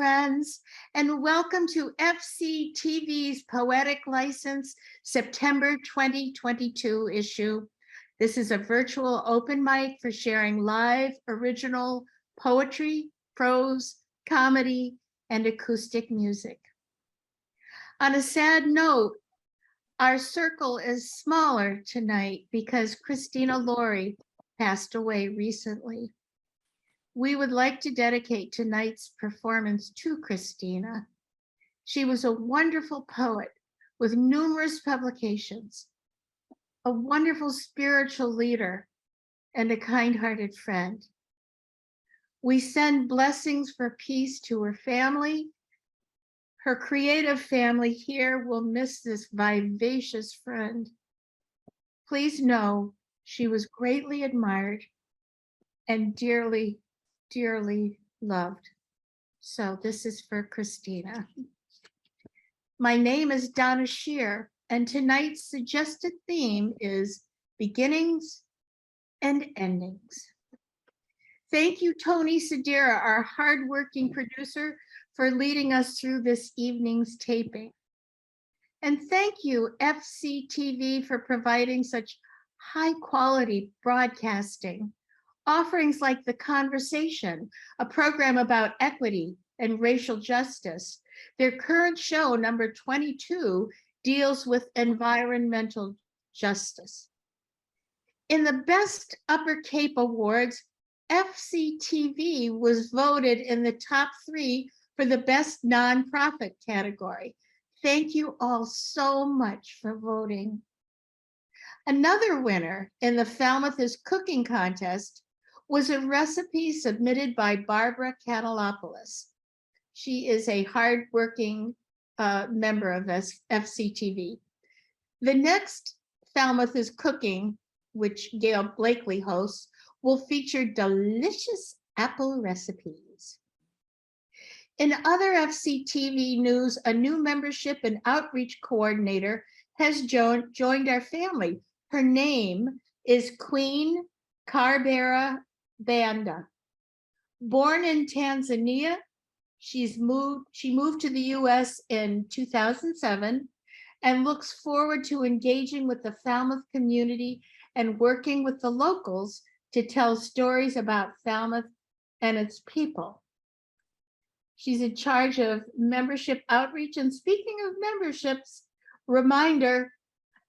friends, and welcome to FCTV's Poetic License September 2022 issue. This is a virtual open mic for sharing live, original poetry, prose, comedy, and acoustic music. On a sad note, our circle is smaller tonight because Christina Laurie passed away recently. We would like to dedicate tonight's performance to Christina. She was a wonderful poet with numerous publications, a wonderful spiritual leader, and a kind-hearted friend. We send blessings for peace to her family. Her creative family here will miss this vivacious friend. Please know she was greatly admired and dearly, dearly loved. So this is for Christina. My name is Donna Scheer, and tonight's suggested theme is beginnings and endings. Thank you, Tony Sedera, our hardworking producer, for leading us through this evening's taping. And thank you, FCTV, for providing such high quality broadcasting. Offerings like The Conversation, a program about equity and racial justice. Their current show, number 22, deals with environmental justice. In the Best Upper Cape Awards, FCTV was voted in the top 3 for the Best Nonprofit category. Thank you all so much for voting. Another winner in the Falmouth is Cooking Contest was a recipe submitted by Barbara Catalopoulos. She is a hardworking member of FCTV. The next Falmouth is Cooking, which Gail Blakely hosts, will feature delicious apple recipes. In other FCTV news, a new membership and outreach coordinator has joined our family. Her name is Queen Carbera Banda. Born in Tanzania, she moved to the US in 2007 and looks forward to engaging with the Falmouth community and working with the locals to tell stories about Falmouth and its people. She's in charge of membership outreach. And speaking of memberships, reminder,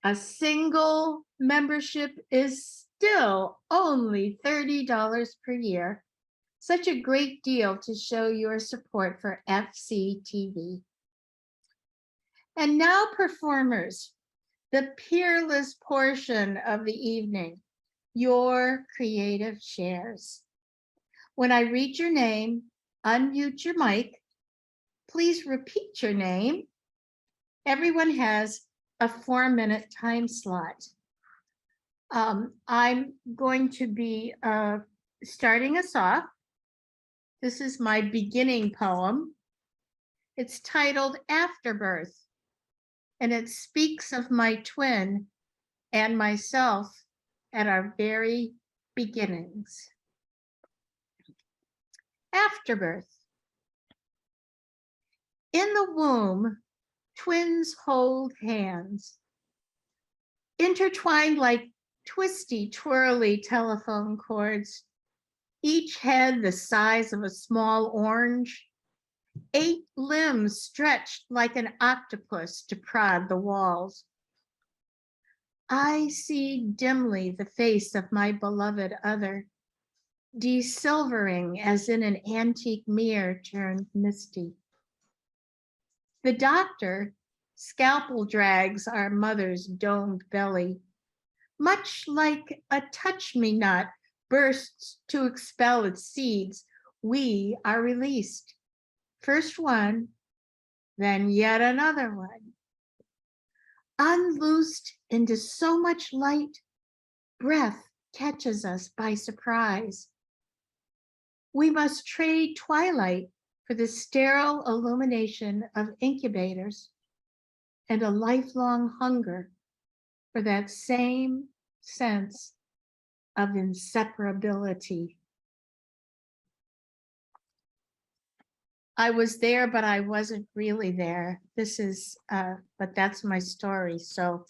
a single membership is still only $30 per year. Such a great deal to show your support for FCTV. And now performers, the peerless portion of the evening, your creative shares. When I read your name, unmute your mic. Please repeat your name. Everyone has a 4-minute time slot. I'm going to be starting us off. This is my beginning poem. It's titled Afterbirth, and it speaks of my twin and myself at our very beginnings. Afterbirth. In the womb, twins hold hands, intertwined like twisty, twirly telephone cords, each head the size of a small orange, 8 limbs stretched like an octopus to prod the walls. I see dimly the face of my beloved other, desilvering as in an antique mirror turned misty. The doctor scalpel drags our mother's domed belly, much like a touch-me-not bursts to expel its seeds. We are released. First one, then yet another one. Unloosed into so much light, breath catches us by surprise. We must trade twilight for the sterile illumination of incubators and a lifelong hunger for that same sense of inseparability. I was there, but I wasn't really there. This is, but that's my story. So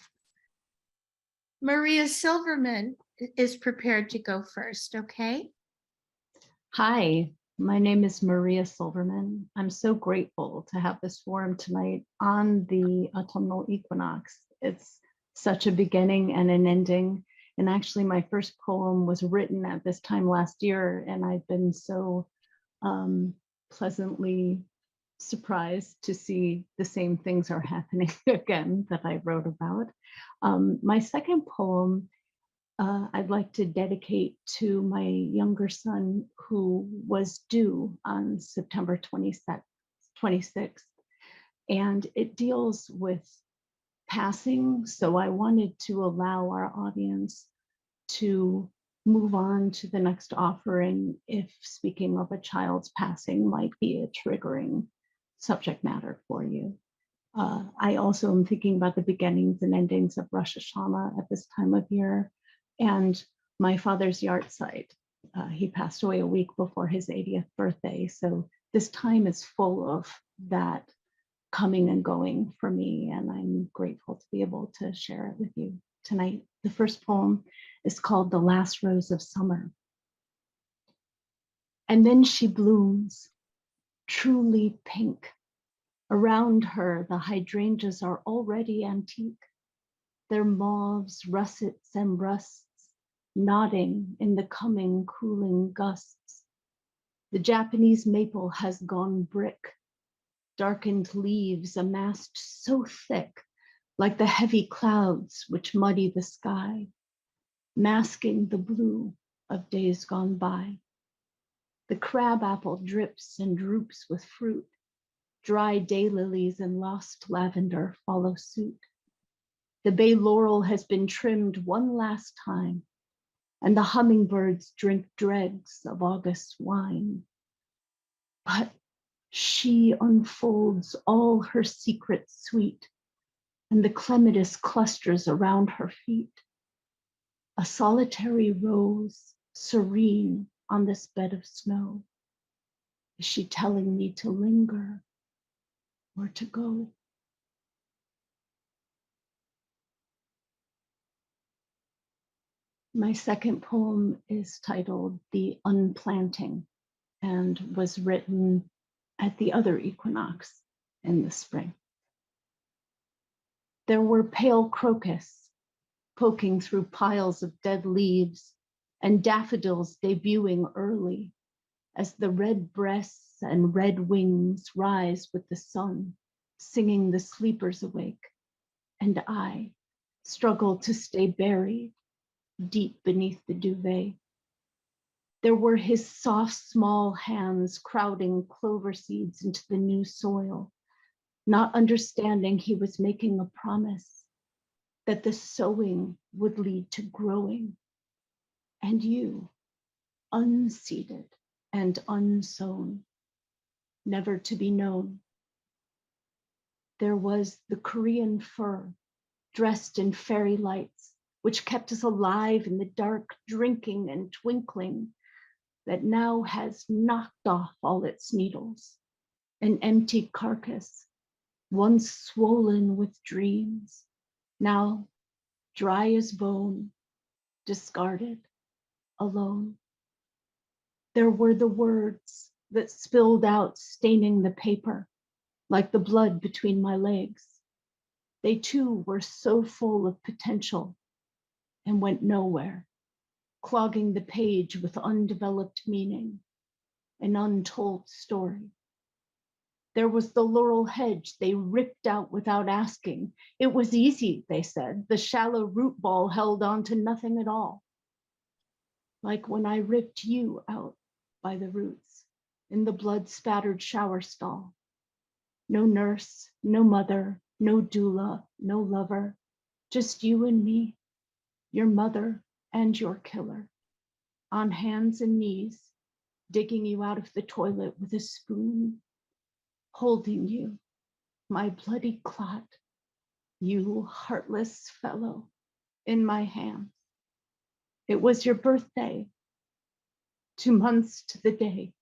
Maria Silverman is prepared to go first, okay? Hi, my name is Maria Silverman. I'm so grateful to have this forum tonight on the autumnal equinox. It's such a beginning and an ending. And actually, my first poem was written at this time last year, and I've been so pleasantly surprised to see the same things are happening again that I wrote about. My second poem I'd like to dedicate to my younger son who was due on September 26th. And it deals with passing. So I wanted to allow our audience to move on to the next offering if speaking of a child's passing might be a triggering subject matter for you. I also am thinking about the beginnings and endings of Rosh Hashanah at this time of year, and my father's yard site. He passed away a week before his 80th birthday, so this time is full of that coming and going for me, and I'm grateful to be able to share it with you tonight. The first poem is called The Last Rose of Summer. And then she blooms, truly pink. Around her, the hydrangeas are already antique, their mauves, russets, and rusts nodding in the coming cooling gusts. The Japanese maple has gone brick, darkened leaves amassed so thick, like the heavy clouds which muddy the sky, masking the blue of days gone by. The crabapple drips and droops with fruit. Dry daylilies and lost lavender follow suit. The bay laurel has been trimmed one last time, and the hummingbirds drink dregs of August wine. But she unfolds all her secrets sweet, and the clematis clusters around her feet. A solitary rose, serene on this bed of snow. Is she telling me to linger or to go? My second poem is titled The Unplanting and was written at the other equinox in the spring. There were pale crocus poking through piles of dead leaves and daffodils debuting early as the red breasts and red wings rise with the sun, singing the sleepers awake. And I struggle to stay buried deep beneath the duvet. There were his soft, small hands crowding clover seeds into the new soil, not understanding he was making a promise that the sowing would lead to growing. And you, unseeded and unsown, never to be known. There was the Korean fir, dressed in fairy lights, which kept us alive in the dark, drinking and twinkling, that now has knocked off all its needles, an empty carcass, once swollen with dreams, now dry as bone, discarded, alone. There were the words that spilled out, staining the paper, like the blood between my legs. They too were so full of potential and went nowhere, clogging the page with undeveloped meaning, an untold story. There was the laurel hedge they ripped out without asking. It was easy, they said. The shallow root ball held on to nothing at all. Like when I ripped you out by the roots in the blood-spattered shower stall. No nurse, no mother, no doula, no lover, just you and me, your mother and your killer, on hands and knees, digging you out of the toilet with a spoon, holding you, my bloody clot, you heartless fellow, in my hands. It was your birthday, 2 months to the day.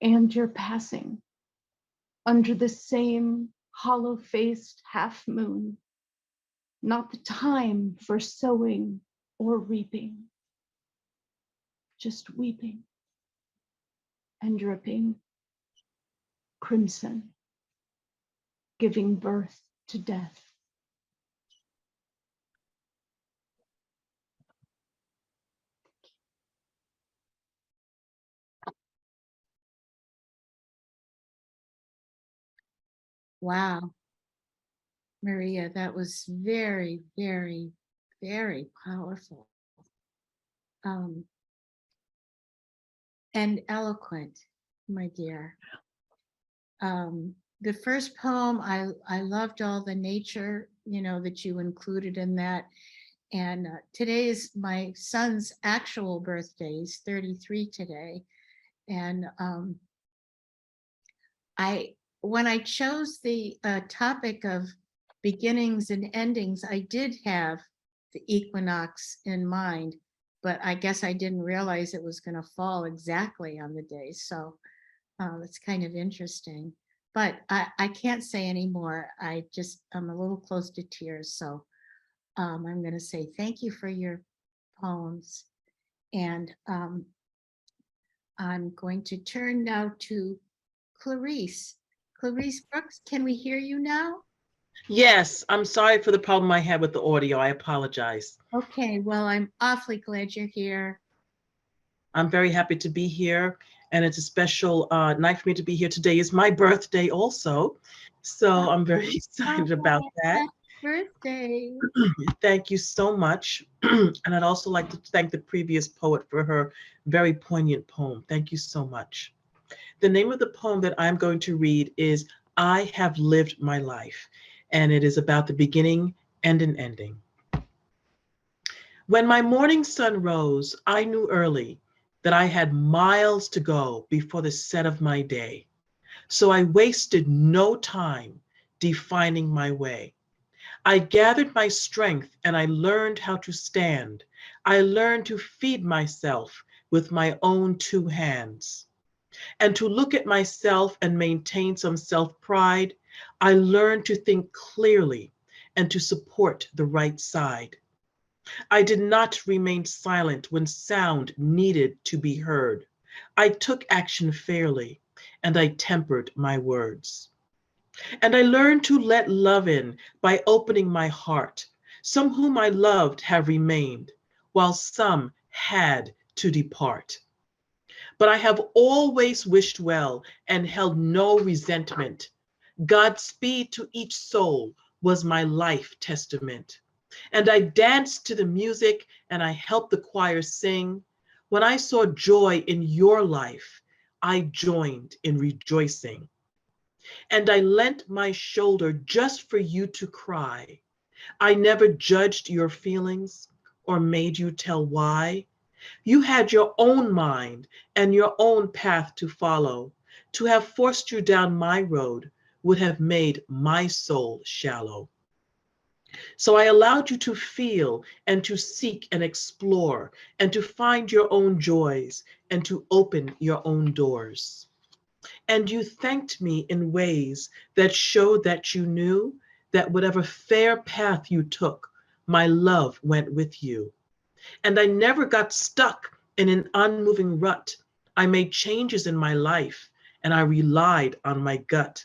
and your passing under the same hollow-faced half moon, not the time for sowing or reaping, just weeping and dripping crimson, giving birth to death. Wow, Maria, that was very, very, very powerful. And eloquent, my dear. The first poem, I loved all the nature, that you included in that. And today is my son's actual birthday. He's 33 today. And when I chose the topic of beginnings and endings, I did have the equinox in mind, but I guess I didn't realize it was going to fall exactly on the day. So it's kind of interesting, but I can't say anymore. I'm a little close to tears. So I'm going to say thank you for your poems. And I'm going to turn now to Clarice. Clarice Brooks, can we hear you now? Yes, I'm sorry for the problem I had with the audio. I apologize. Okay, well, I'm awfully glad you're here. I'm very happy to be here, and it's a special night for me to be here. Today is my birthday also, so I'm very excited about that. Happy birthday. Thank you so much. And I'd also like to thank the previous poet for her very poignant poem. Thank you so much. The name of the poem that I'm going to read is I Have Lived My Life, and it is about the beginning and an ending. When my morning sun rose, I knew early that I had miles to go before the set of my day. So I wasted no time defining my way. I gathered my strength and I learned how to stand. I learned to feed myself with my own two hands. And to look at myself and maintain some self-pride, I learned to think clearly and to support the right side. I did not remain silent when sound needed to be heard. I took action fairly and I tempered my words. And I learned to let love in by opening my heart. Some whom I loved have remained, while some had to depart. But I have always wished well and held no resentment. Godspeed to each soul was my life testament. And I danced to the music and I helped the choir sing. When I saw joy in your life, I joined in rejoicing. And I lent my shoulder just for you to cry. I never judged your feelings or made you tell why. You had your own mind and your own path to follow. To have forced you down my road would have made my soul shallow. So I allowed you to feel and to seek and explore and to find your own joys and to open your own doors. And you thanked me in ways that showed that you knew that whatever fair path you took, my love went with you. And I never got stuck in an unmoving rut. I made changes in my life and I relied on my gut.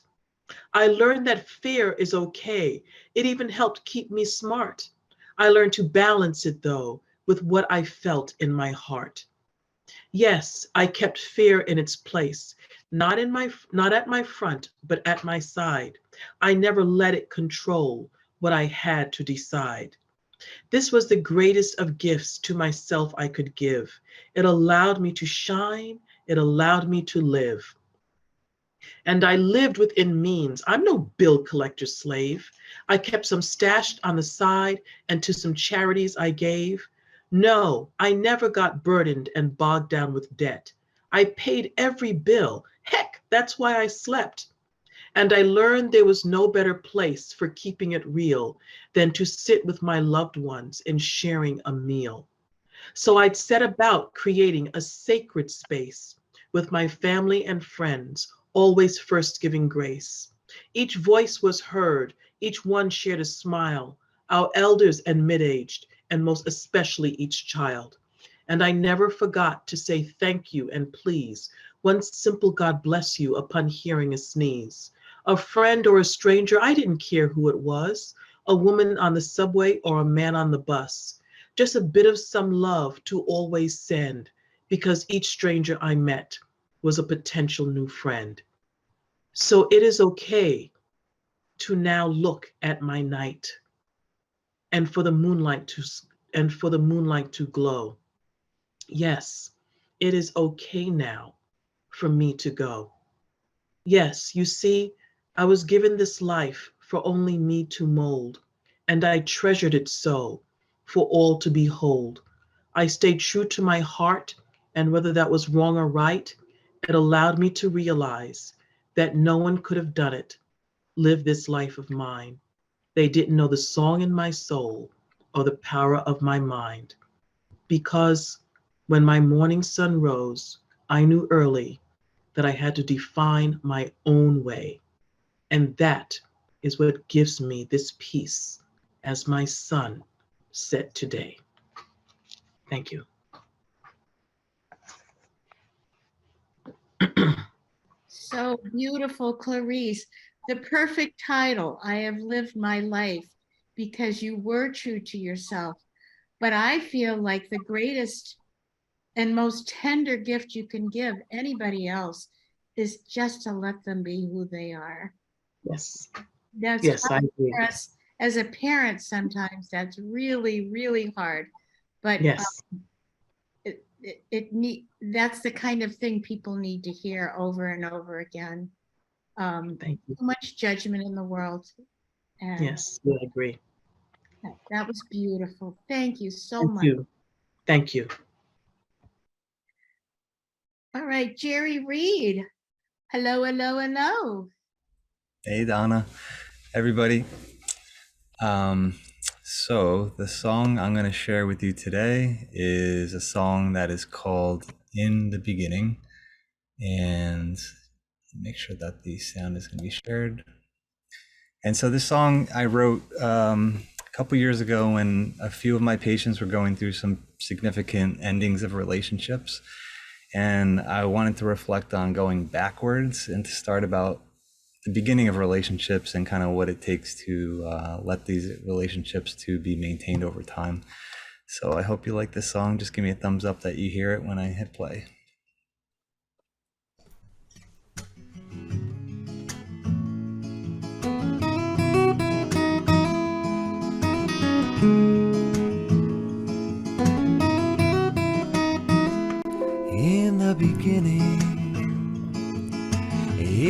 I learned that fear is okay. It even helped keep me smart. I learned to balance it though with what I felt in my heart. Yes, I kept fear in its place, not at my front, but at my side. I never let it control what I had to decide. This was the greatest of gifts to myself I could give. It allowed me to shine. It allowed me to live. And I lived within means. I'm no bill collector slave. I kept some stashed on the side and to some charities I gave. No, I never got burdened and bogged down with debt. I paid every bill. Heck, that's why I slept. And I learned there was no better place for keeping it real than to sit with my loved ones and sharing a meal. So I'd set about creating a sacred space with my family and friends, always first giving grace. Each voice was heard, each one shared a smile, our elders and mid-aged, and most especially each child. And I never forgot to say thank you and please, one simple God bless you upon hearing a sneeze. A friend or a stranger, I didn't care who it was, a woman on the subway or a man on the bus. Just a bit of some love to always send, because each stranger I met was a potential new friend. So it is okay to now look at my night and for the moonlight to glow. Yes, it is okay now for me to go. Yes, you see, I was given this life for only me to mold, and I treasured it so for all to behold. I stayed true to my heart, and whether that was wrong or right, it allowed me to realize that no one could have done it, live this life of mine. They didn't know the song in my soul or the power of my mind. Because when my morning sun rose, I knew early that I had to define my own way. And that is what gives me this peace as my sun set today. Thank you. So beautiful, Clarice. The perfect title, I Have Lived My Life, because you were true to yourself. But I feel like the greatest and most tender gift you can give anybody else is just to let them be who they are. Yes. That's Yes, I hard agree. for us as a parent. Sometimes that's really, really hard. But Yes. that's the kind of thing people need to hear over and over again. Thank you. So much judgment in the world. And Yes, I agree. that was beautiful. Thank you so Thank much. you. Thank you. All right, Jerry Reed. Hello, hello, hello. Hey, Donna, everybody. So the song I'm going to share with you today is a song that is called In the Beginning, and make sure that the sound is going to be shared. And so this song I wrote a couple years ago when a few of my patients were going through some significant endings of relationships. And I wanted to reflect on going backwards and to start about the beginning of relationships and kind of what it takes to let these relationships to be maintained over time. So I hope you like this song. Just give me a thumbs up that you hear it when I hit play. In the beginning,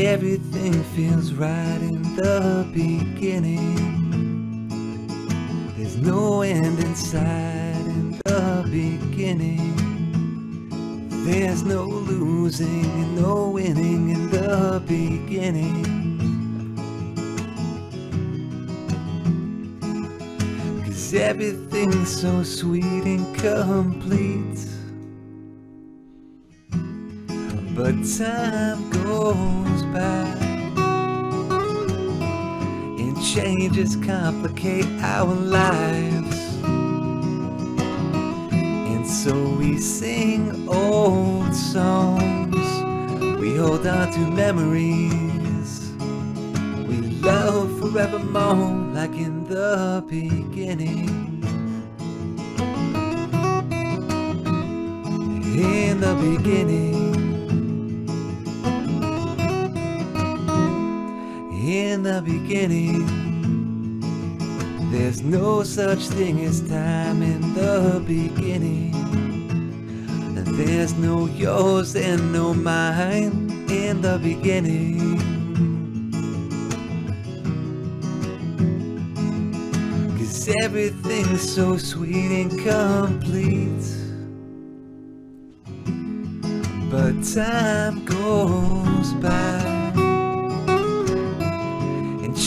everything feels right in the beginning. There's no end in sight in the beginning. There's no losing and no winning in the beginning. 'Cause everything's so sweet and complete. But time goes by and changes complicate our lives. And so we sing old songs, we hold on to memories we love forevermore, like in the beginning. In the beginning. In the beginning, there's no such thing as time in the beginning. And there's no yours and no mine in the beginning. 'Cause everything's so sweet and complete. But time goes by.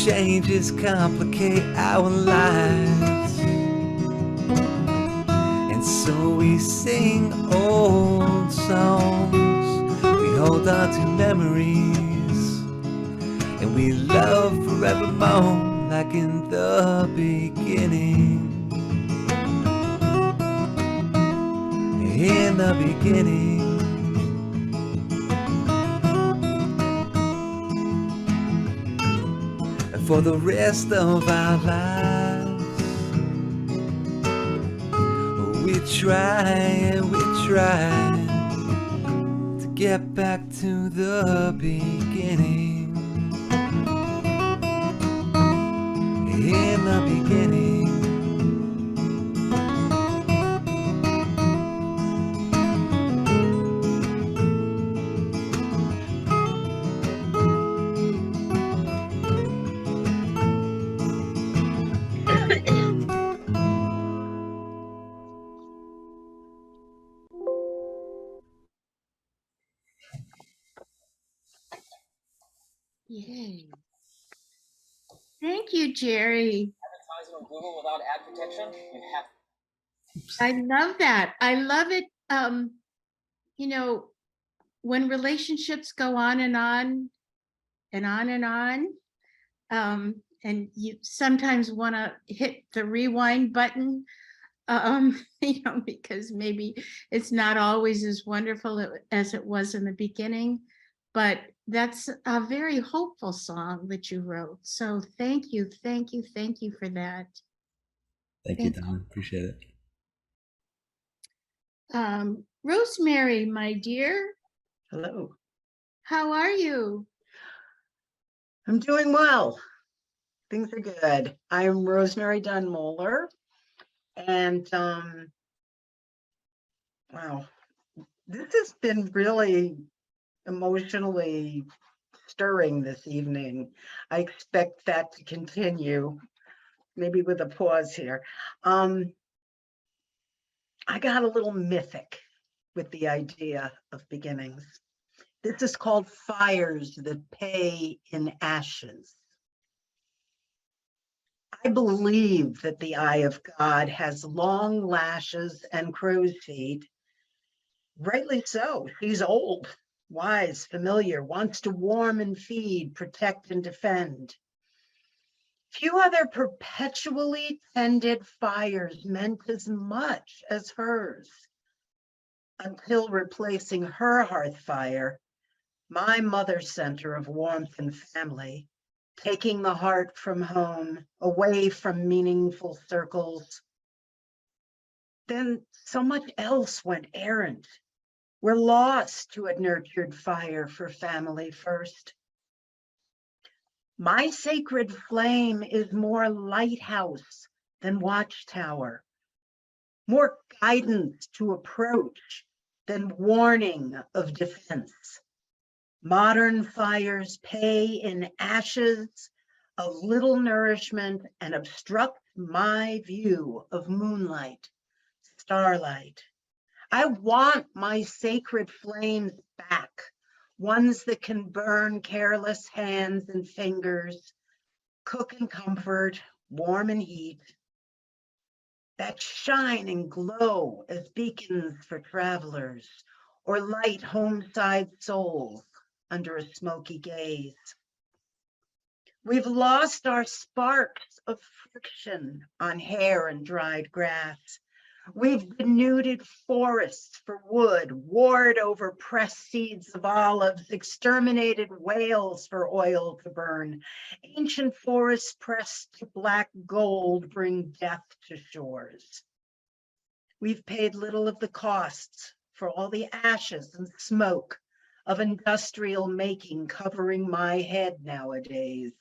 Changes complicate our lives. And so we sing old songs, we hold on to memories, and we love forevermore like in the beginning. In the beginning. And for the rest of our lives, we try and we try to get back to the beginning. In the beginning. Yay. Thank you, Jerry. Advertising on Google without ad protection, you have. I love that. I love it. You know, when relationships go on and on and on and on, and you sometimes want to hit the rewind button, you know, because maybe it's not always as wonderful as it was in the beginning, but that's a very hopeful song that you wrote. So thank you, thank you, thank you for that. Thank you, Don. Appreciate it. Rosemary, my dear, Hello. how are you? I'm doing well. Things are good. I'm Rosemary Dunmoller, and wow, this has been really emotionally stirring this evening. I expect that to continue, maybe with a pause here. I got a little mythic with the idea of beginnings. This is called Fires That Pay in Ashes. I believe that the eye of God has long lashes and crow's feet. Rightly so. He's old, wise, familiar, wants to warm and feed, protect and defend. Few other perpetually tended fires meant as much as hers, until replacing her hearth fire, my mother's center of warmth and family, taking the heart from home, away from meaningful circles. Then so much else went errant. We're lost to a nurtured fire for family first. My sacred flame is more lighthouse than watchtower, more guidance to approach than warning of defense. Modern fires pay in ashes of little nourishment and obstruct my view of moonlight, starlight. I want my sacred flames back, ones that can burn careless hands and fingers, cook in comfort, warm in heat, that shine and glow as beacons for travelers, or light homeside souls under a smoky gaze. We've lost our sparks of friction on hair and dried grass. We've denuded forests for wood, warred over pressed seeds of olives, exterminated whales for oil to burn. Ancient forests pressed to black gold bring death to shores. We've paid little of the costs for all the ashes and smoke of industrial making covering my head nowadays,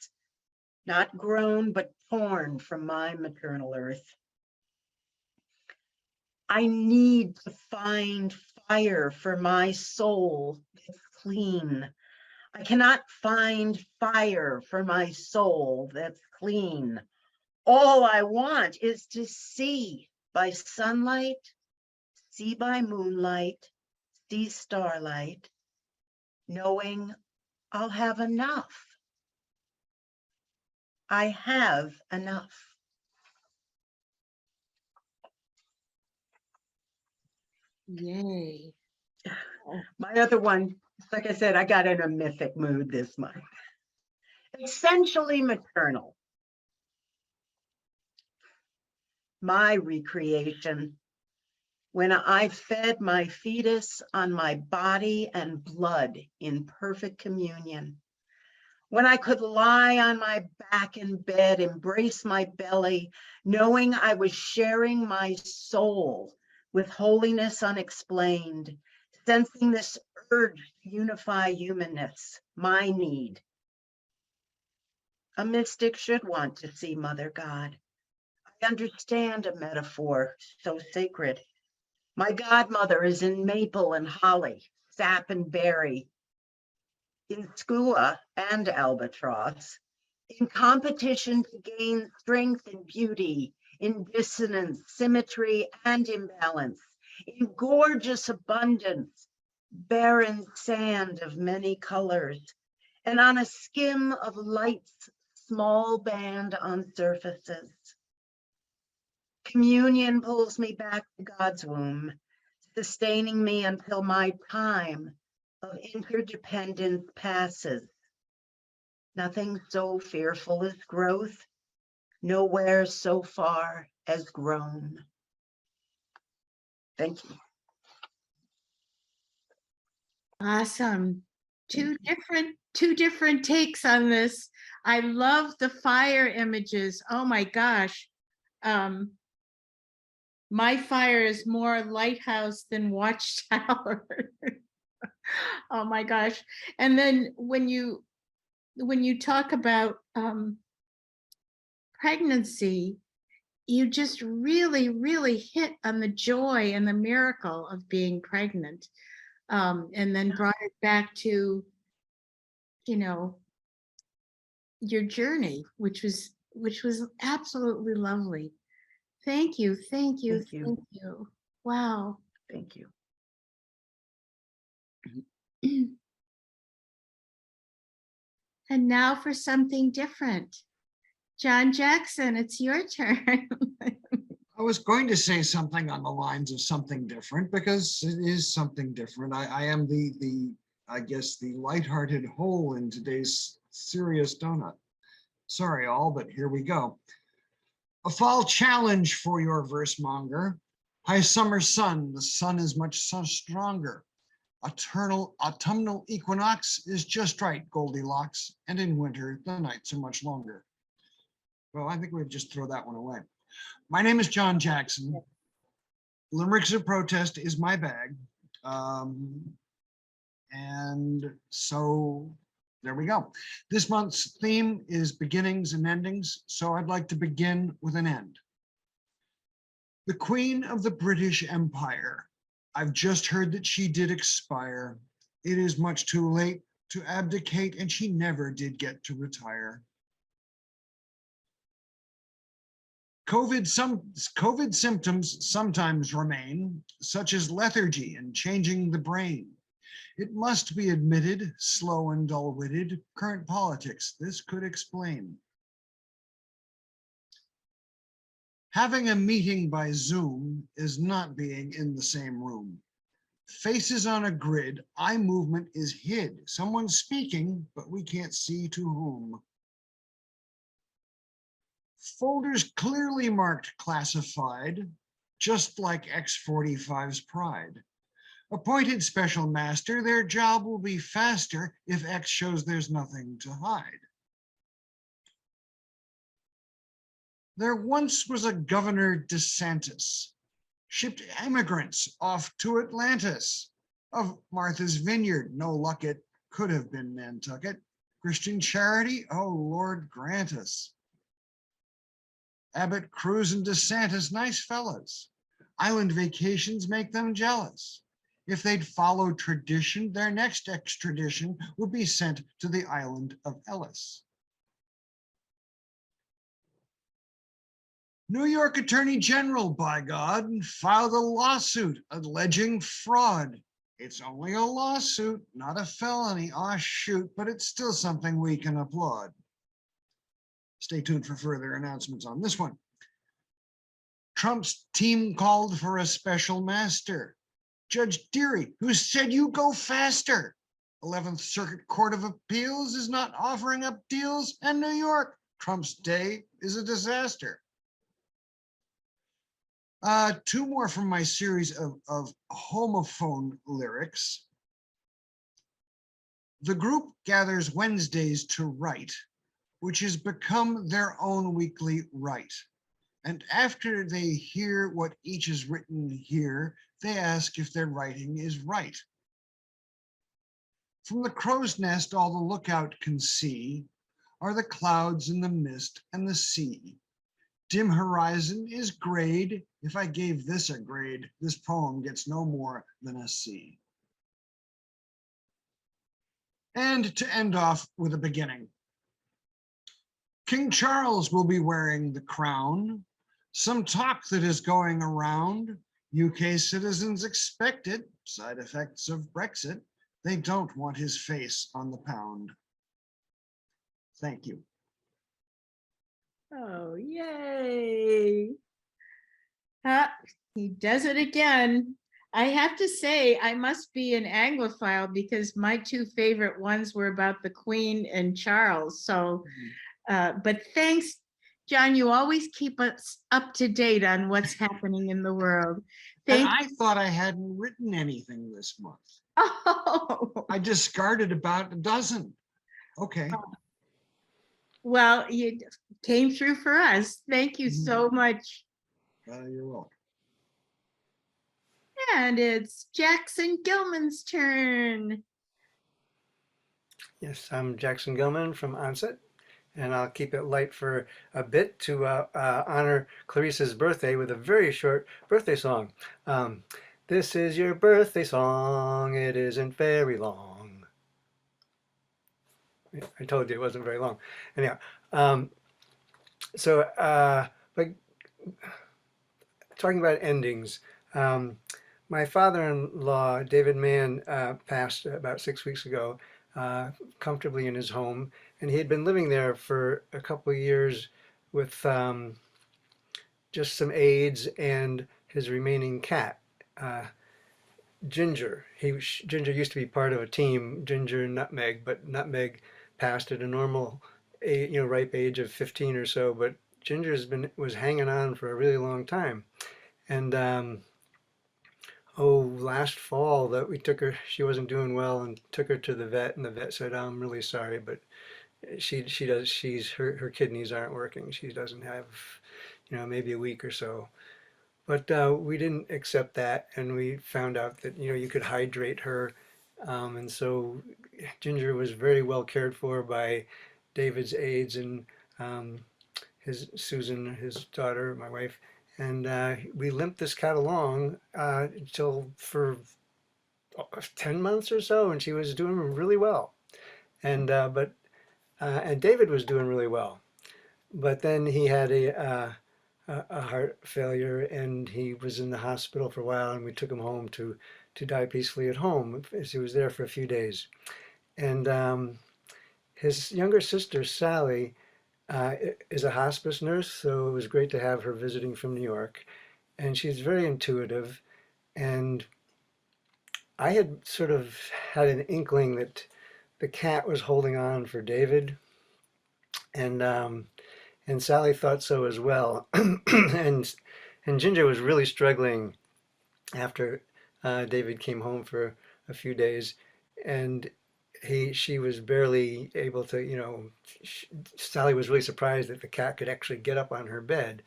not grown but torn from my maternal earth. I need to find fire for my soul that's clean. I cannot find fire for my soul that's clean. All I want is to see by sunlight, see by moonlight, see starlight, knowing I'll have enough. I have enough. Yay. My other one Like I said, I got in a mythic mood this month. Essentially maternal. My recreation, when I fed my fetus on my body and blood in perfect communion. When I could lie on my back in bed, embrace my belly, knowing I was sharing my soul with holiness unexplained, sensing this urge to unify humanness, my need. A mystic should want to see Mother God. I understand a metaphor so sacred. My godmother is in maple and holly, sap and berry, in skua and albatross, in competition to gain strength and beauty, in dissonance, symmetry, and imbalance, in gorgeous abundance, barren sand of many colors, and on a skim of light's small band on surfaces. Communion pulls me back to God's womb, sustaining me until my time of interdependence passes. Nothing so fearful as growth, nowhere so far as grown. Thank you. Awesome. Two different takes on this. I love the fire images. Oh my gosh. My fire is more lighthouse than watchtower. Oh my gosh. And then when you talk about pregnancy, you just really hit on the joy and the miracle of being pregnant. And then brought it back to, you know, your journey, which was absolutely lovely. Thank you. Thank you. Wow. Thank you. And now for something different. John Jackson, it's your turn. I was going to say something on the lines of something different because it is something different. I am I guess the lighthearted hole in today's serious donut. Sorry all, but here we go. A fall challenge for your verse monger. High summer sun, the sun is much stronger. Autumnal equinox is just right, Goldilocks, and in winter, the nights are much longer. Well, I think we'd just throw that one away. My name is John Jackson. Limericks of Protest is my bag. And so there we go. This month's theme is beginnings and endings, so I'd like to begin with an end. The Queen of the British Empire. I've just heard that she did expire. It is much too late to abdicate, and she never did get to retire. COVID symptoms sometimes remain, such as lethargy and changing the brain. It must be admitted, slow and dull-witted, current politics, this could explain. Having a meeting by Zoom is not being in the same room. Faces on a grid, eye movement is hid. Someone's speaking, but we can't see to whom. Folders clearly marked classified, just like X45's pride. Appointed special master, their job will be faster if X shows there's nothing to hide. There once was a Governor DeSantis, shipped immigrants off to Atlantis. Of Martha's Vineyard, no luck, it could have been Nantucket. Christian charity, oh Lord grant us. Abbott, Cruz, and DeSantis, nice fellas. Island vacations make them jealous. If they'd follow tradition, their next extradition would be sent to the island of Ellis. New York Attorney General, by God, filed a lawsuit alleging fraud. It's only a lawsuit, not a felony. Aw, shoot, but it's still something we can applaud. Stay tuned for further announcements on this one. Trump's team called for a special master. Judge Deary, who said you go faster. 11th Circuit Court of Appeals is not offering up deals, and New York, Trump's day is a disaster. Two more from my series of homophone lyrics. The group gathers Wednesdays to write, which has become their own weekly rite. And after they hear what each has written here, they ask if their writing is right. From the crow's nest, all the lookout can see are the clouds and the mist and the sea. Dim horizon is grayed. If I gave this a grade, this poem gets no more than a C. And to end off with a beginning. King Charles will be wearing the crown. Some talk that is going around. UK citizens expect it. Side effects of Brexit. They don't want his face on the pound. Thank you. Oh, yay. He does it again. I have to say, I must be an Anglophile because my two favorite ones were about the Queen and Charles. So, but thanks, John. You always keep us up to date on what's happening in the world. And I thought I hadn't written anything this month. Oh, I discarded about a dozen. Okay. well, you came through for us. Thank you so much. You're welcome. And it's Jackson Gilman's turn. Yes, I'm Jackson Gilman from Onset, and I'll keep it light for a bit to honor Clarice's birthday with a very short birthday song. This is your birthday song, it isn't very long. I told you it wasn't very long. Anyhow, but talking about endings, my father-in-law, David Mann, passed about 6 weeks ago, comfortably in his home, and he had been living there for a couple of years with just some aides and his remaining cat, Ginger. Ginger used to be part of a team, Ginger and Nutmeg, but Nutmeg passed at a normal, ripe age of 15 or so, but Ginger's was hanging on for a really long time. And last fall that we took her, she wasn't doing well, and took her to the vet, and the vet said, "I'm really sorry, but her kidneys aren't working. She doesn't have, maybe a week or so." But we didn't accept that, and we found out that you could hydrate her, and so Ginger was very well cared for by David's aides and Susan, his daughter, my wife. And we limped this cat along until for 10 months or so, and she was doing really well. And and David was doing really well. But then he had a heart failure, and he was in the hospital for a while, and we took him home to die peacefully at home, as he was there for a few days. And his younger sister, Sally, is a hospice nurse, so it was great to have her visiting from New York. And she's very intuitive. And I had sort of had an inkling that the cat was holding on for David. And Sally thought so as well. and Ginger was really struggling after David came home for a few days. And she was barely able to, Sally was really surprised that the cat could actually get up on her bed.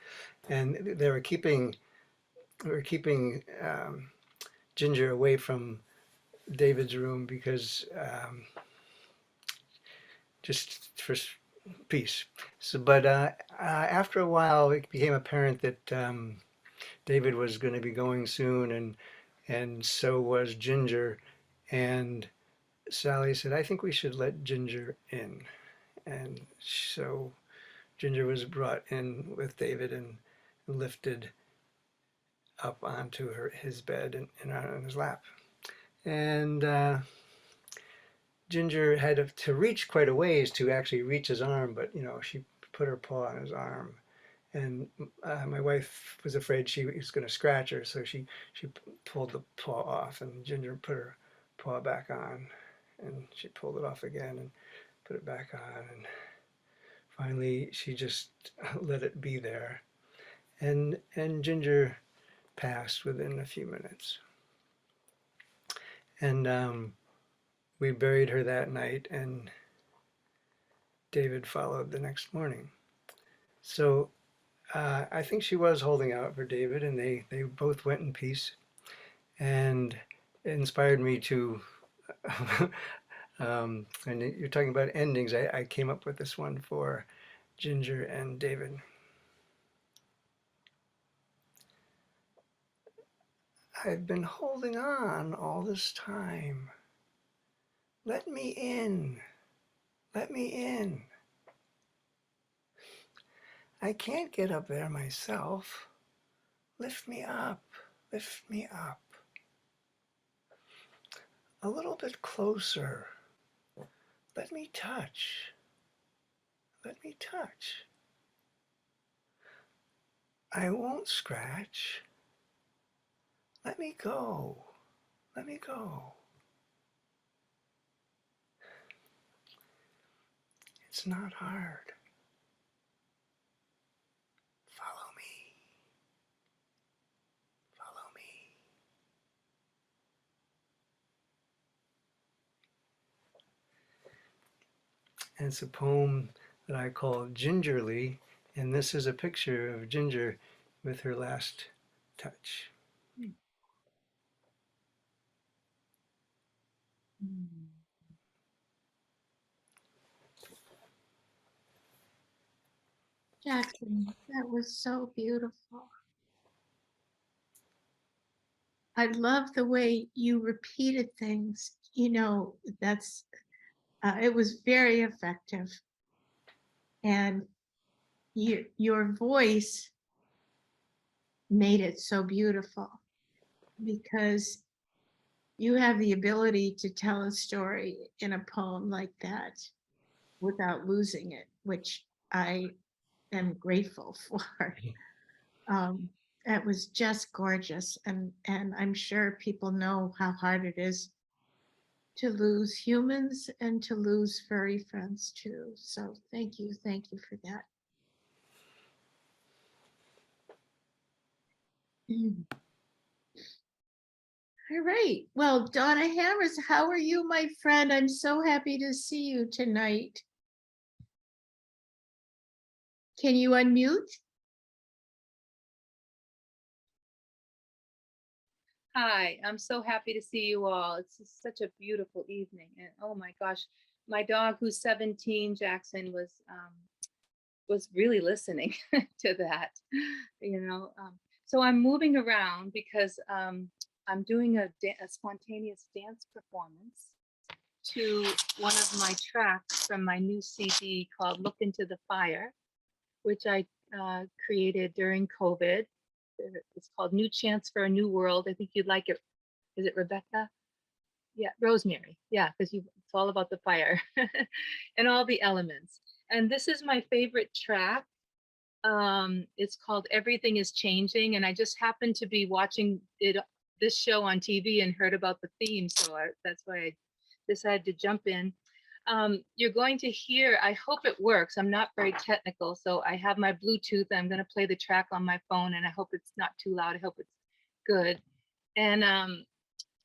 And we were keeping Ginger away from David's room because just for peace. So, but after a while, it became apparent that David was going to be going soon, and so was Ginger. And Sally said, "I think we should let Ginger in." And so Ginger was brought in with David and lifted up onto his bed and on his lap. And Ginger had to reach quite a ways to actually reach his arm, but she put her paw on his arm. And my wife was afraid she was going to scratch her, so she pulled the paw off, and Ginger put her paw back on. And she pulled it off again and put it back on. And finally, she just let it be there. And Ginger passed within a few minutes. And we buried her that night, and David followed the next morning. So I think she was holding out for David, and they both went in peace. And it inspired me to, and you're talking about endings, I came up with this one for Ginger and David. I've been holding on all this time. Let me in. Let me in. I can't get up there myself. Lift me up. Lift me up. A little bit closer. Let me touch. Let me touch. I won't scratch. Let me go. Let me go. It's not hard. Follow me. Follow me. And it's a poem that I call Gingerly, and this is a picture of Ginger with her last touch. Jackson, that was so beautiful. I love the way you repeated things. You know, that's, it was very effective. And your voice made it so beautiful because you have the ability to tell a story in a poem like that without losing it, which I am grateful for. That was just gorgeous. And I'm sure people know how hard it is to lose humans and to lose furry friends too. So thank you for that. All right. Well, Donna Hammers, how are you, my friend? I'm so happy to see you tonight. Can you unmute? Hi, I'm so happy to see you all. It's just such a beautiful evening. And oh my gosh, my dog who's 17, Jackson, was really listening to that, you know. So I'm moving around because I'm doing a spontaneous dance performance to one of my tracks from my new CD called Look Into the Fire, which I created during COVID. It's called New Chance for a New World. I think you'd like it. Is it Rebecca? Yeah, Rosemary. Yeah, because it's all about the fire and all the elements. And this is my favorite track. It's called Everything is Changing. And I just happened to be watching this show on TV and heard about the theme. So that's why I decided to jump in. You're going to hear, I hope it works. I'm not very technical, so I have my Bluetooth. I'm going to play the track on my phone, and I hope it's not too loud. I hope it's good. And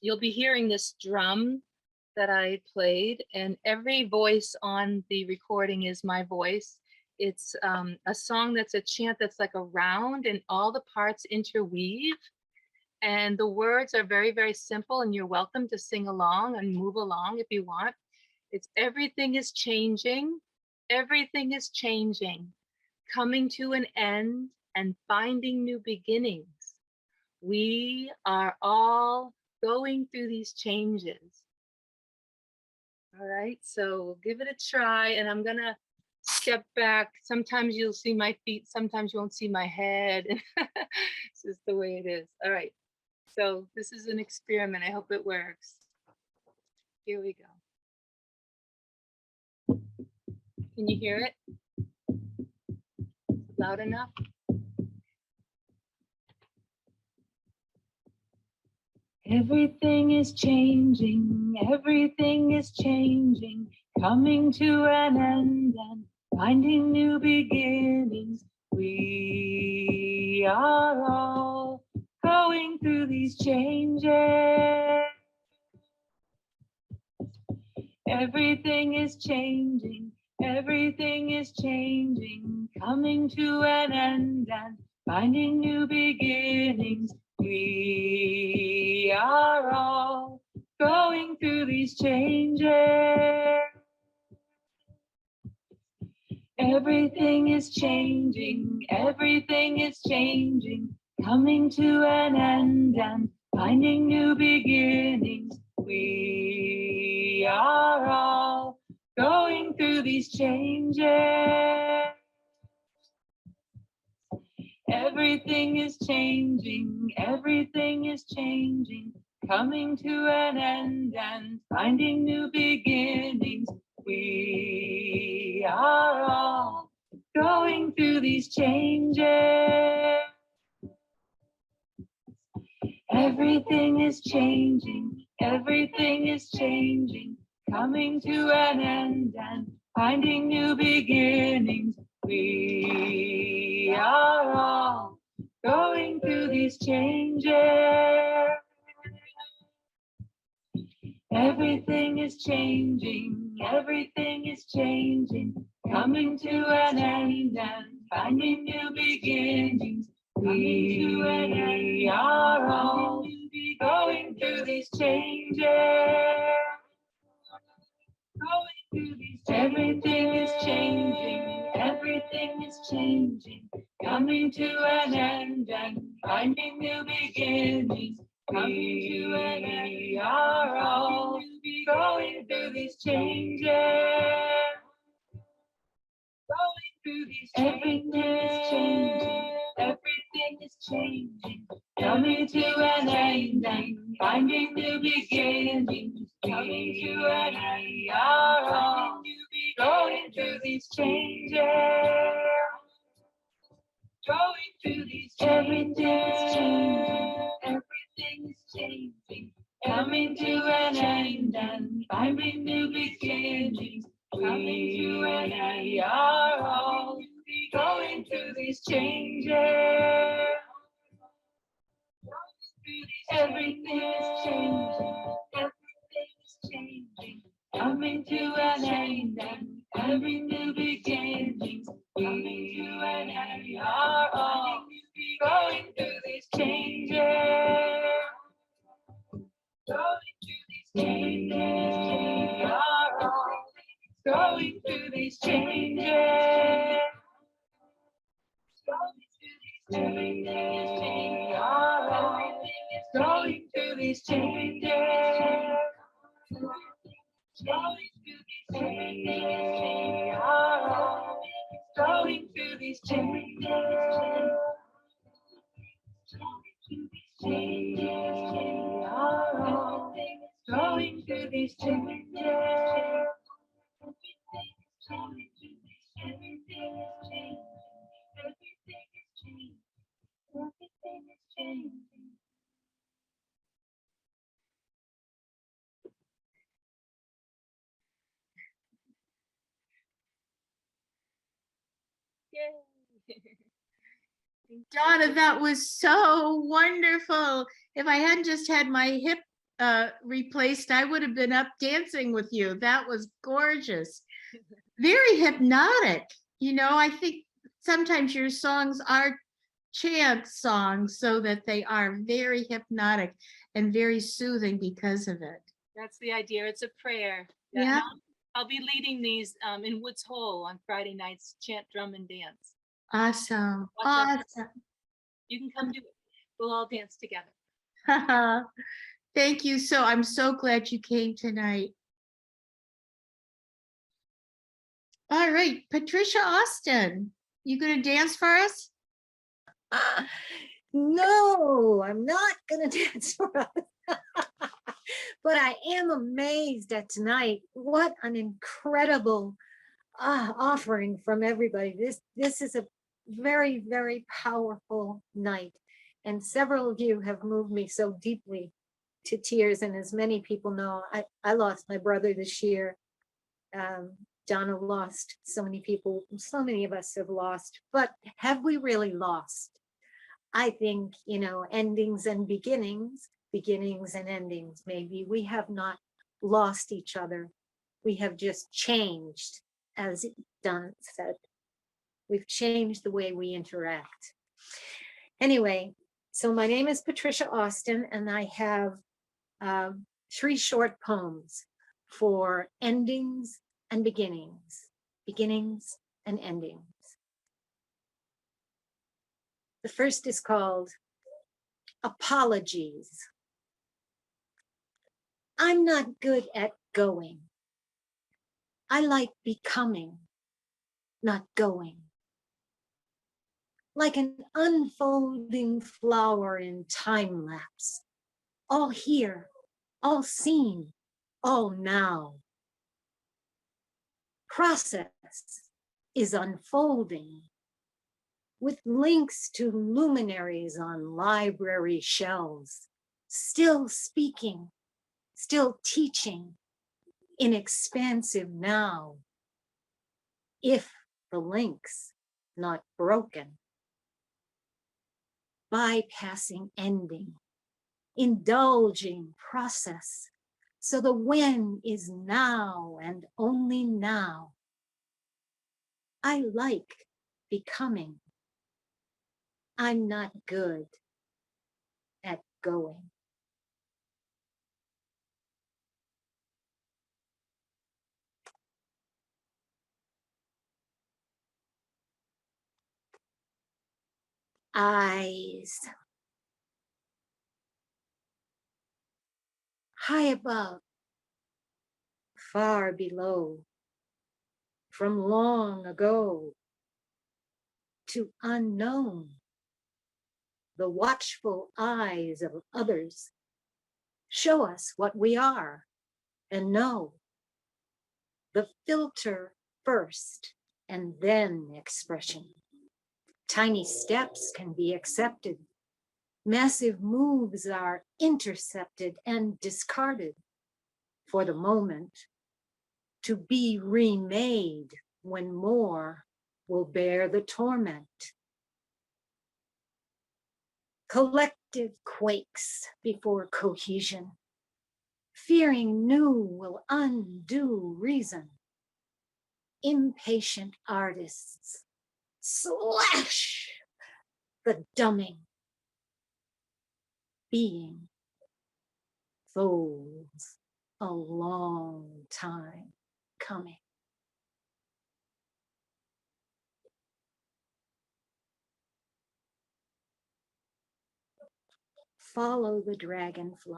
you'll be hearing this drum that I played, and every voice on the recording is my voice. It's a song that's a chant that's like a round, and all the parts interweave. And the words are very, very simple, and you're welcome to sing along and move along if you want. It's everything is changing. Everything is changing, coming to an end and finding new beginnings. We are all going through these changes. All right, so we'll give it a try, and I'm gonna step back. Sometimes you'll see my feet, sometimes you won't see my head. This is the way it is. All right, so this is an experiment. I hope it works. Here we go. Can you hear it? Loud enough? Everything is changing, everything is changing, coming to an end and finding new beginnings. We are all going through these changes. Everything is changing, everything is changing, coming to an end and finding new beginnings. We are all going through these changes. Everything is changing, everything is changing, coming to an end and finding new beginnings. We are all going through these changes. Everything is changing, everything is changing, coming to an end and finding new beginnings. We are all going through these changes. Everything is changing, everything is changing, coming to an end and finding new beginnings. We are all going through these changes. Everything is changing, everything is changing, coming to an end and finding new beginnings. We are all going through these changes. Everything is changing, everything is changing, coming to an end and finding new beginnings. We are all going through these changes. Everything is changing, everything is changing, coming to an end and finding new beginnings. Coming to an end, we are all going through these changes. Going through these changes. Everything is changing, everything is changing, coming to an end and finding new beginnings. Coming to an end, we are all going through these changes. Everything is changing, everything is changing, coming to an end and every new beginnings. Coming to an end, we are all going through these changes. Going through these changes, we are all going through these changes. Going through these changes, we are all going through these changes. Going through these changes, we are all going through these changes. Going through these changes, we are all going through these changes. Everything is changing, everything is changing, everything is changing. Yay. Donna, that was so wonderful. If I hadn't just had my hip replaced, I would have been up dancing with you. That was gorgeous. Very hypnotic. You know, I think sometimes your songs are chant songs so that they are very hypnotic and very soothing because of it. That's the idea. It's a prayer. Yeah. I'll be leading these in Woods Hole on Friday nights, chant, drum, and dance. Awesome. Watch out. Awesome. You can come do it. We'll all dance together. Thank you. I'm so glad you came tonight. All right, Patricia Austin, you gonna dance for us? No, I'm not gonna dance for us. But I am amazed at tonight. What an incredible offering from everybody. This is a very, very powerful night. And several of you have moved me so deeply to tears. And as many people know, I lost my brother this year. Donna lost so many people, so many of us have lost, but have we really lost? I think, you know, endings and beginnings, beginnings and endings, maybe we have not lost each other. We have just changed, as Donna said. We've changed the way we interact. Anyway, so my name is Patricia Austin, and I have 3 short poems for endings and beginnings, beginnings and endings. The first is called Apologies. I'm not good at going. I like becoming, not going. Like an unfolding flower in time lapse, all here, all seen, all now. Process is unfolding with links to luminaries on library shelves, still speaking, still teaching in expansive now. If the links not broken, bypassing ending, indulging process, so the when is now and only now. I like becoming. I'm not good at going. Eyes. High above, far below, from long ago to unknown. The watchful eyes of others show us what we are and know. The filter first and then expression. Tiny steps can be accepted. Massive moves are intercepted and discarded for the moment, to be remade when more will bear the torment. Collective quakes before cohesion, fearing new will undo reason. Impatient artists slash the dumbing. Being folds a long time coming. Follow the dragonfly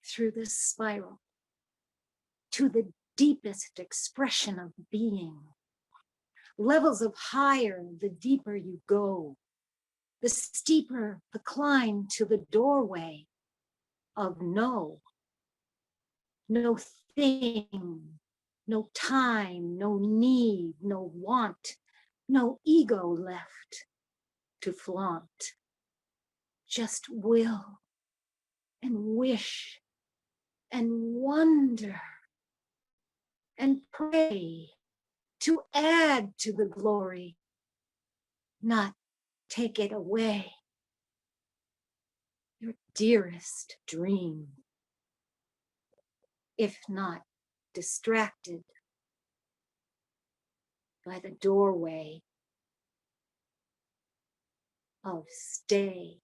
through the spiral to the deepest expression of being. Levels of higher, the deeper you go, the steeper the climb to the doorway of no. No thing, no time, no need, no want, no ego left to flaunt. Just will and wish and wonder and pray to add to the glory, not take it away. Your dearest dream, if not distracted by the doorway of stay.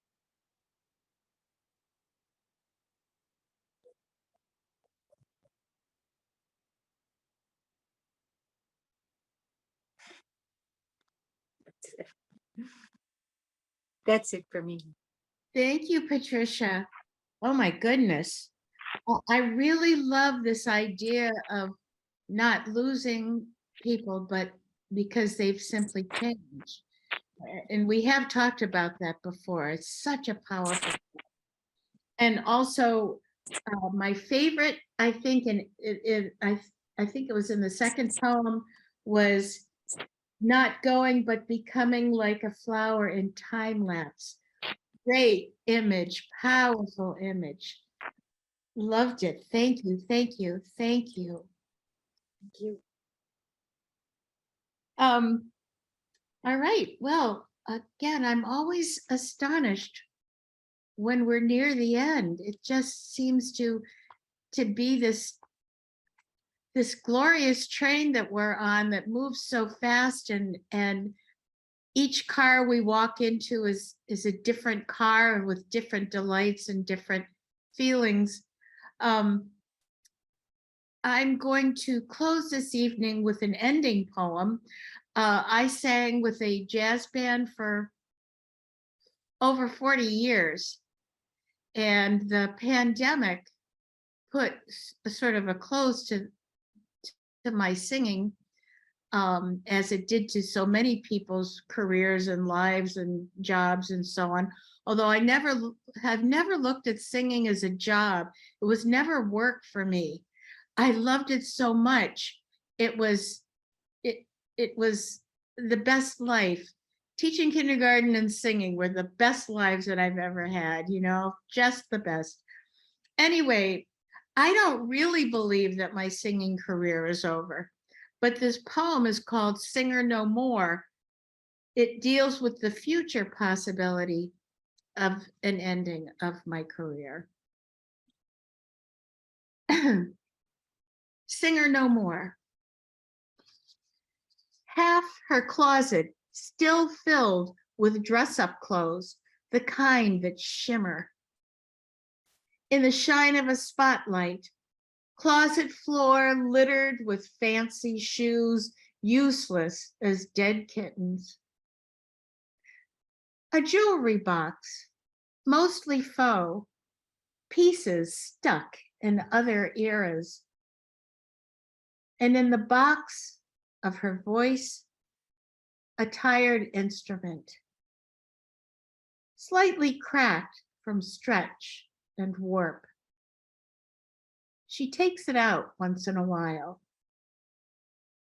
That's it for me. Thank you, Patricia. Oh my goodness. Well, I really love this idea of not losing people, but because they've simply changed. And we have talked about that before. It's such a powerful. And also, my favorite, I think, and I think it was in the second poem, was not going but becoming like a flower in time lapse. Great image, powerful image. Loved it. Thank you, thank you, thank you. Thank you. All right, well, again, I'm always astonished when we're near the end. It just seems to be this glorious train that we're on that moves so fast, and each car we walk into is a different car with different delights and different feelings. I'm going to close this evening with an ending poem. I sang with a jazz band for over 40 years, and the pandemic put a sort of a close to my singing, as it did to so many people's careers and lives and jobs and so on. Although I have never looked at singing as a job. It was never work for me. I loved it so much. It was the best life. Teaching kindergarten and singing were the best lives that I've ever had, just the best. Anyway, I don't really believe that my singing career is over, but this poem is called Singer No More. It deals with the future possibility of an ending of my career. Singer No More. Half her closet still filled with dress-up clothes, the kind that shimmer in the shine of a spotlight. Closet floor littered with fancy shoes, useless as dead kittens. A jewelry box, mostly faux, pieces stuck in other eras. And in the box of her voice, a tired instrument, slightly cracked from stretch and warp. She takes it out once in a while,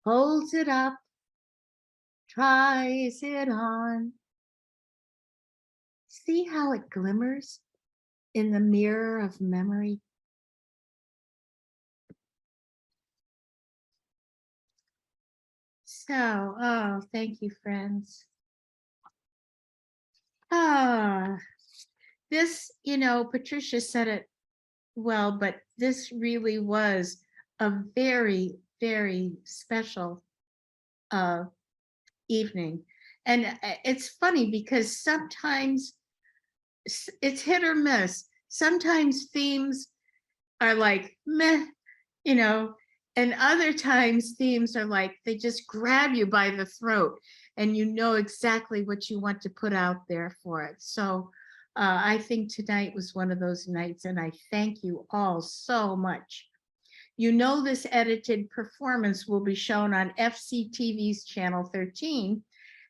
holds it up, tries it on. See how it glimmers in the mirror of memory? So, oh, thank you, friends. This, Patricia said it well, but this really was a very, very special evening. And it's funny because sometimes it's hit or miss. Sometimes themes are like, meh, and other times themes are like, they just grab you by the throat and you know exactly what you want to put out there for it. So I think tonight was one of those nights, and I thank you all so much. This edited performance will be shown on FCTV's channel 13,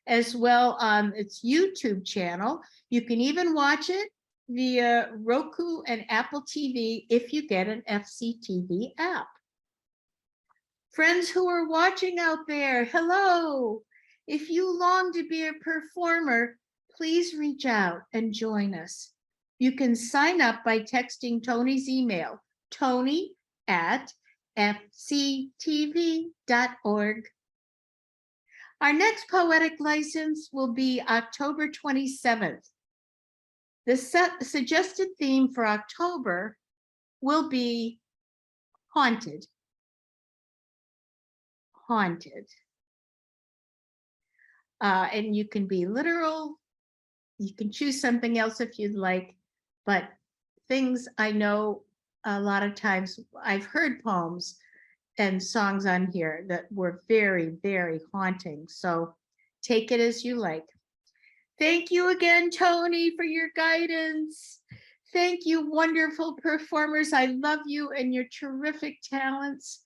as well on its YouTube channel. You can even watch it via Roku and Apple TV if you get an FCTV app. Friends who are watching out there, hello. If you long to be a performer, please reach out and join us. You can sign up by texting Tony's email, tony@fctv.org. Our next poetic license will be October 27th. The suggested theme for October will be haunted. Haunted. And you can be literal. You can choose something else if you'd like, but things I know a lot of times I've heard poems and songs on here that were very, very haunting. So take it as you like. Thank you again, Tony, for your guidance. Thank you, wonderful performers. I love you and your terrific talents.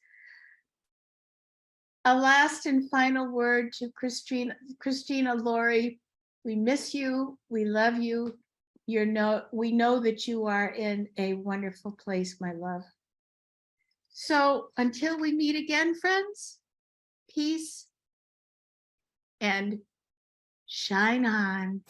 A last and final word to Christina Laurie. We miss you. We love you. We know that you are in a wonderful place, my love. So until we meet again, friends, peace and shine on.